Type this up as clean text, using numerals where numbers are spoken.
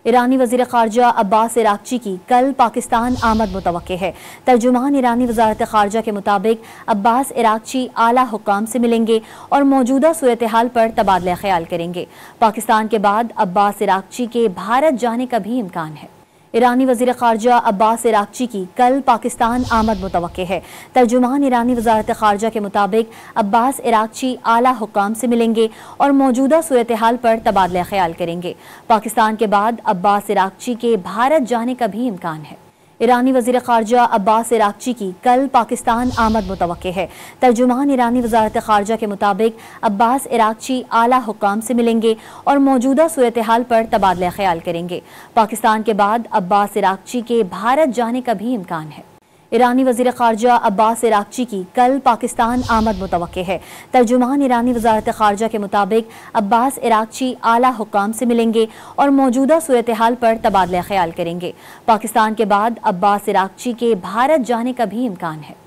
ईरानी वज़ीर ख़ारजा अब्बास इराक़ची की कल पाकिस्तान आमद मुतवक्के है। तर्जुमान ईरानी वज़ारत ख़ारजा के मुताबिक अब्बास इराक़ची आला हुक्काम से मिलेंगे और मौजूदा सूरत हाल पर तबादला ख्याल करेंगे। पाकिस्तान के बाद अब्बास इराक़ची के भारत जाने का भी इम्कान है। ईरानी वज़ीर ख़ारजा अब्बास इराक़ची की कल पाकिस्तान आमद मुतवक्के है। तर्जुमान ईरानी वज़ारत ख़ारजा के मुताबिक अब्बास इराक़ची आला हुक्काम से मिलेंगे और मौजूदा सूरत हाल पर तबादला ख्याल करेंगे। पाकिस्तान के बाद अब्बास इराक़ची के भारत जाने का भी इम्कान है। ईरानी वज़ीर ख़ारजा अब्बास इराक़ची की कल पाकिस्तान आमद मुतवक्के है। तर्जुमान ईरानी वज़ारत ख़ारजा के मुताबिक अब्बास इराक़ची आला हुक्काम से मिलेंगे और मौजूदा सूरत हाल पर तबादला ख्याल करेंगे। पाकिस्तान के बाद अब्बास इराक़ची के भारत जाने का भी इम्कान है। ईरानी वज़ीर ख़ारजा अब्बास इराक़ची की कल पाकिस्तान आमद मुतवक्के है। तर्जुमान ईरानी वज़ारत ख़ारजा के मुताबिक अब्बास इराक़ची आला हुक्काम से मिलेंगे और मौजूदा सूरत हाल पर तबादला ख्याल करेंगे। पाकिस्तान के बाद अब्बास इराक़ची के भारत जाने का भी इम्कान है।